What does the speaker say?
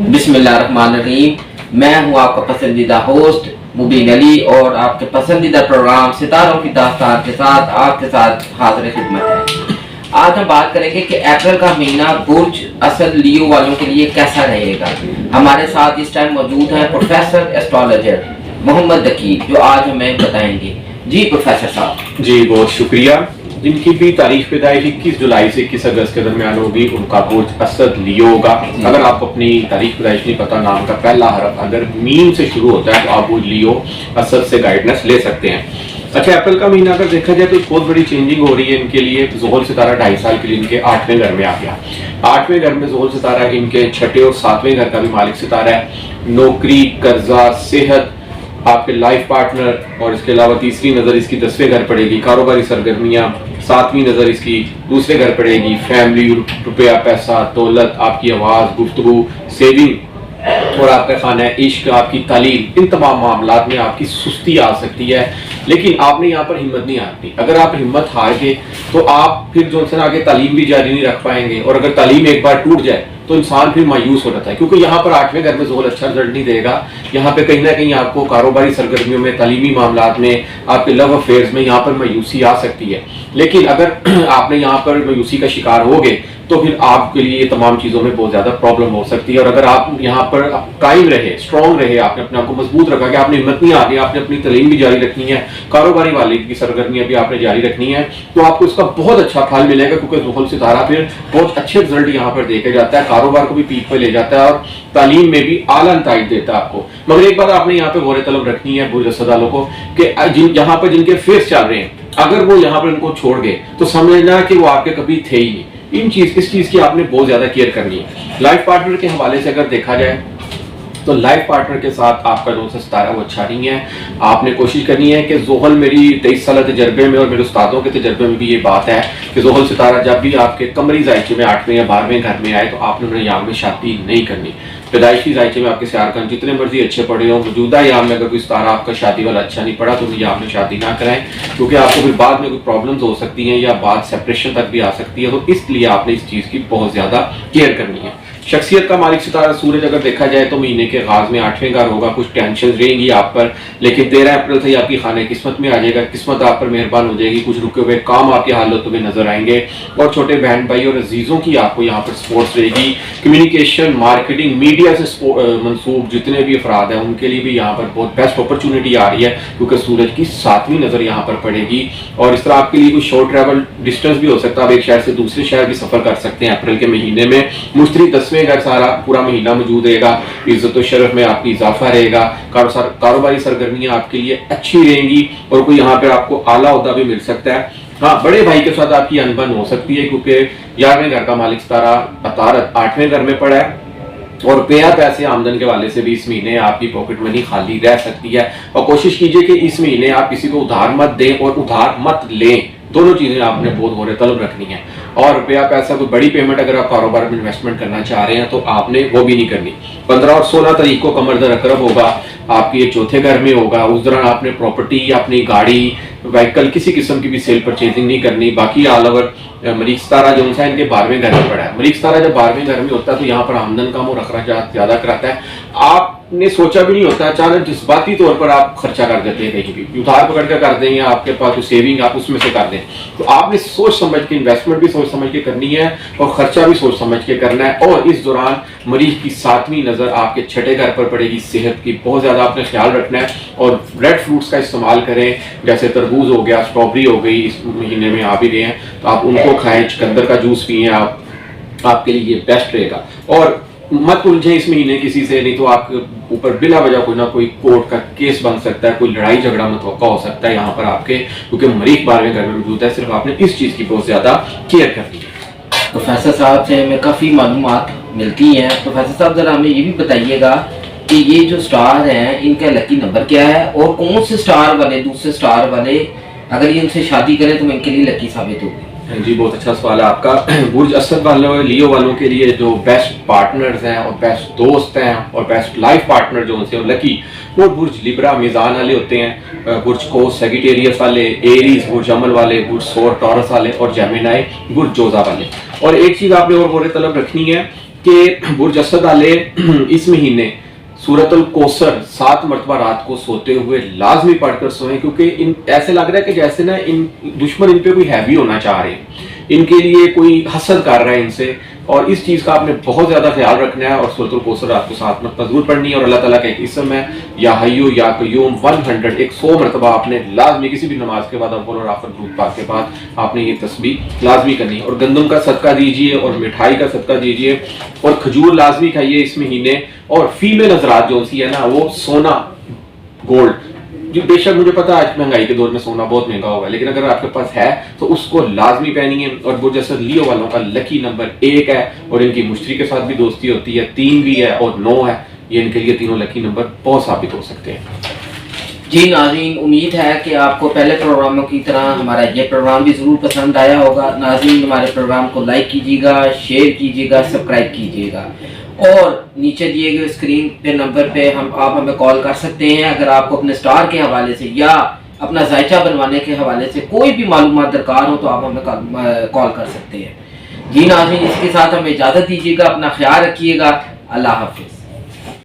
बिस्मिल्लाहिर्रहमानिर्रहीम। मैं हूँ आपका पसंदीदा होस्ट मुबीन अली और आपके पसंदीदा प्रोग्राम सितारों की दास्तान के साथ आपके साथ हाजिर खिदमत है। आज हम बात करेंगे कि अप्रैल का महीना बुर्ज असद लियो वालों के लिए कैसा रहेगा। हमारे साथ इस टाइम मौजूद हैं प्रोफेसर एस्ट्रोलॉजर मोहम्मद दकीर, जो आज हमें बताएंगे। जी प्रोफेसर साहब। जी बहुत शुक्रिया। जिनकी भी तारीख पैदाइश 21 जुलाई से 21 अगस्त के दरमियान होगी, उनका बुर्ज असद लियो होगा। अगर आपको अपनी तारीख पैदाइश नहीं पता, नाम का पहला हरफ अगर मीम से शुरू होता है तो आप बुर्ज लियो असद से गाइडेंस ले सकते हैं। अच्छा, अप्रैल का महीना अगर देखा जाए तो बहुत बड़ी चेंजिंग हो रही है इनके लिए। ज़ोहल सितारा 2.5 साल के लिए इनके 8वें घर में आ गया। 8वें घर में ज़ोहल सितारा इनके 6ठे और 7वें घर का भी मालिक सितारा है। नौकरी, कर्जा, सेहत, आपके लाइफ पार्टनर और इसके अलावा तीसरी नज़र इसकी 10वें घर पड़ेगी। कारोबारी सरगर्मियाँ, 7वीं नज़र इसकी दूसरे घर पड़ेगी। फैमिली, रुपया, पैसा, दौलत, आपकी आवाज़, गुफ्तगू, सेविंग और आपका खाना, इश्क, आपकी तालीम, इन तमाम मामलात में आपकी सुस्ती आ सकती है। लेकिन आपने यहाँ पर हिम्मत नहीं हारनी। अगर आप हिम्मत हार गए तो आप फिर जो है आगे तालीम भी जारी नहीं रख पाएंगे, और अगर तालीम एक बार टूट जाए तो इंसान फिर मायूस हो जाता है, क्योंकि यहाँ पर 8वें घर में ज़ोहल अच्छा रिजल्ट नहीं देगा। यहाँ पे कहीं ना कहीं आपको कारोबारी सरगर्मियों में, तालीमी मामलात में, आपके लव अफेयर्स में यहाँ पर मायूसी आ सकती है। लेकिन अगर आपने यहाँ पर मायूसी का शिकार हो गए तो फिर आपके लिए तमाम चीज़ों में बहुत ज़्यादा प्रॉब्लम हो सकती है। और अगर आप यहाँ पर कायम रहे, स्ट्रॉन्ग रहे, आपने अपने आप को मजबूत रखा कि आपने हिम्मत नहीं हारनी, आपने अपनी तालीम भी जारी रखनी है, कारोबारी वाले की सरगर्मियाँ भी आपने जारी रखनी है, तो आपको इसका बहुत अच्छा फल मिलेगा। क्योंकि ज़ोहल सितारा फिर बहुत अच्छे रिजल्ट यहाँ पर देके जाता है, कारोबार को भी पीक पर ले जाता है और तालीम में भी आला नताइज देता है आपको। मगर एक बात आपने यहाँ पे गौर तलब रखनी है बुर्ज असद वालों को कि यहाँ पर जिनके फेस चल रहे हैं, अगर वो यहाँ पर इनको छोड़ गए तो समझना कि वो आपके कभी थे ही नहीं। इस चीज की आपने बहुत ज्यादा केयर करनी है। लाइफ पार्टनर के हवाले से अगर देखा जाए तो लाइफ पार्टनर के साथ आपका जो सितारा वो अच्छा नहीं है। आपने कोशिश करनी है कि ज़ोहल, मेरी 23 साल तजर्बे में और मेरे उस्तादों के तजर्बे में भी ये बात है कि ज़ोहल सितारा जब भी आपके कमरी जायचे में 8वें या 12वें घर में आए तो आपने यहाँ में शादी नहीं करनी। पैदाइशी जायचे में आपके सियारकान जितने मर्जी अच्छे पड़े हो, मौजूदा याम में अगर कोई सितारा आपका शादी वाला अच्छा नहीं पड़ा तो याम में शादी ना कराएं, क्योंकि आपको फिर बाद में कोई प्रॉब्लम्स हो सकती हैं या बाद सेपरेशन तक भी आ सकती है। तो इसलिए आपने इस चीज़ की बहुत ज़्यादा केयर करनी है। शख्सियत का मालिक सितारा सूरज अगर देखा जाए तो महीने के आगाज में 8वें घर होगा। कुछ टेंशन रहेंगी आप पर, लेकिन 13 अप्रैल से आपकी खाने किस्मत में आ जाएगा। किस्मत आप पर मेहरबान हो जाएगी। कुछ रुके हुए काम आपकी हालतों में नजर आएंगे और छोटे बहन भाई और अजीजों की आपको यहाँ पर सपोर्ट रहेगी। कम्युनिकेशन, मार्केटिंग, मीडिया से मंसूब जितने भी अफराद हैं उनके लिए भी यहाँ पर बहुत बेस्ट अपॉर्चुनिटी आ रही है, क्योंकि सूरज की 7वीं नजर यहाँ पर पड़ेगी। और इस तरह आपके लिए कुछ शॉर्ट ट्रैवल डिस्टेंस भी हो सकता है, आप एक शहर से दूसरे शहर भी सफर कर सकते हैं अप्रैल के महीने में। मुश्तरी 10वें घर सारा पूरा महीना मौजूद रहेगा। इज्जत और शरफ में आपकी इजाफा रहेगा। कारोबारी सरगर्मियां आपके लिए अच्छी रहेंगी और कोई यहाँ पे आपको आला ओहदा भी मिल सकता है। हाँ, बड़े भाई के साथ आपकी अनबन हो सकती है, क्योंकि 11वें घर का मालिक सितारा अतारत 8वें घर में पड़ा है और रुपया पैसे आमदन के वाले से भी इस महीने आपकी पॉकेट मनी खाली रह सकती है। और कोशिश कीजिए कि इस महीने आप किसी को उधार मत दें और उधार मत लें। दोनों चीजें आपने बहुत गौर तलब रखनी है। और रुपया पैसा, कोई बड़ी पेमेंट अगर आप कारोबार में इन्वेस्टमेंट करना चाह रहे हैं तो आपने वो भी नहीं करनी। 15 और 16 तारीख को कमर दर अकरब होगा, आपकी ये 4थे घर में होगा। उस दौरान आपने प्रॉपर्टी, अपनी गाड़ी, व्हीकल, किसी किस्म की भी सेल परचेजिंग नहीं करनी। बाकी ऑल ओवर मरीज सितारा जो है इनके 12वें घर में पड़ा है। मरीज सितारा जब 12वें घर में होता है तो यहाँ पर आमदन कम और अखराजात ज्यादा कराता है। आपने सोचा भी नहीं होता, अचानक जज्बाती तौर पर आप खर्चा कर देते हैं, कहीं भी उधार पकड़ कर दें या आपके पास सेविंग आप उसमें से कर दें। तो आपने सोच समझ के, इन्वेस्टमेंट भी सोच समझ के करनी है और खर्चा भी सोच समझ के करना है। और इस दौरान मरीज की 7वीं नजर आपके 6ठे घर पर पड़ेगी। सेहत की बहुत ज्यादा आपने ख्याल रखना है और रेड फ्रूट्स का इस्तेमाल करें, जैसे तरबूज हो गया, स्ट्रॉबेरी हो गई, इस महीने में आ भी रहे हैं तो आप उनको खाएं। चुकंदर का जूस पिए आप, आपके लिए ये बेस्ट रहेगा। और मत उलझे इस महीने किसी से, नहीं तो आपके ऊपर बिला वजह कोई ना कोई कोर्ट का केस बन सकता है, कोई लड़ाई झगड़ा मुतवक्का हो सकता है यहाँ पर आपके, क्योंकि मरीज 12वें घर में मौजूद है। सिर्फ आपने इस चीज की बहुत ज्यादा केयर करनी है। प्रोफेसर साहब से हमें काफ़ी मालूमात मिलती हैं। प्रोफेसर साहब ज़रा हमें ये भी बताइएगा कि ये जो स्टार हैं इनका लकी नंबर क्या है और कौन से स्टार वाले, दूसरे स्टार वाले अगर ये उनसे शादी करें तो इनके लिए लकी साबित होगी। जी बहुत अच्छा सवाल है आपका। बुर्ज असद वालों, लियो वालों के लिए जो बेस्ट पार्टनर्स हैं और बेस्ट दोस्त हैं और बेस्ट लाइफ पार्टनर जो उनसे लकी, वो बुर्ज लिब्रा मीज़ान वाले होते हैं, बुर्ज को सेगिटेरियस वाले, एरीज बुर्ज अमल वाले, बुर्ज सौर टॉरस वाले और जेमिनाई बुर्ज जोजा वाले। और एक चीज़ आपने और गौर तलब रखनी है کہ برج اسد والے اس مہینے سورۃ الکوثر 7 مرتبہ رات کو سوتے ہوئے لازمی پڑھ کر سوئیں، کیونکہ ایسے لگ رہا ہے کہ جیسے نا دشمن ان پہ کوئی ہیوی ہونا چاہ رہے ہیں، ان کے لیے کوئی حسد کر رہا ہے ان سے، اور اس چیز کا آپ نے بہت زیادہ خیال رکھنا ہے. اور سورۃ الکوثر رات کو 7 مرتبہ ضرور پڑھنی ہے. اور اللہ تعالیٰ کا ایک اسم ہے یا حیو یا قیوم 100 مرتبہ آپ نے لازمی کسی بھی نماز کے بعد اول اور آخر درود پاک کے بعد آپ نے یہ تسبیح لازمی کرنی ہے. اور گندم کا صدقہ دیجیے اور مٹھائی کا صدقہ دیجیے اور کھجور لازمی کھائیے اس مہینے. اور فیمیل حضرات جو سی ہے نا وہ سونا گولڈ، جو بے شک مجھے پتا آج مہنگائی کے دور میں سونا بہت مہنگا ہوگا، لیکن اگر آپ کے پاس ہے تو اس کو لازمی پہنیے. اور برج اسد لیو والوں کا لکی نمبر 1 ہے، اور ان کی مشتری کے ساتھ بھی دوستی ہوتی ہے، 3 بھی ہے اور 9 ہے. یہ ان کے لیے تینوں لکی نمبر بہت ثابت ہو سکتے ہیں. جی ناظرین، امید ہے کہ آپ کو پہلے پروگراموں کی طرح ہمارا یہ پروگرام بھی ضرور پسند آیا ہوگا. ناظرین، ہمارے پروگرام کو لائک کیجیے گا، شیئر کیجیے گا، سبسکرائب کیجیے گا، اور نیچے دیے گئے اسکرین پہ نمبر پہ آپ ہمیں کال کر سکتے ہیں. اگر آپ کو اپنے سٹار کے حوالے سے یا اپنا ذائچہ بنوانے کے حوالے سے کوئی بھی معلومات درکار ہو تو آپ ہمیں کال کر سکتے ہیں. جی ناظرین، اس کے ساتھ ہمیں اجازت دیجیے گا، اپنا خیال رکھیے گا. اللہ حافظ.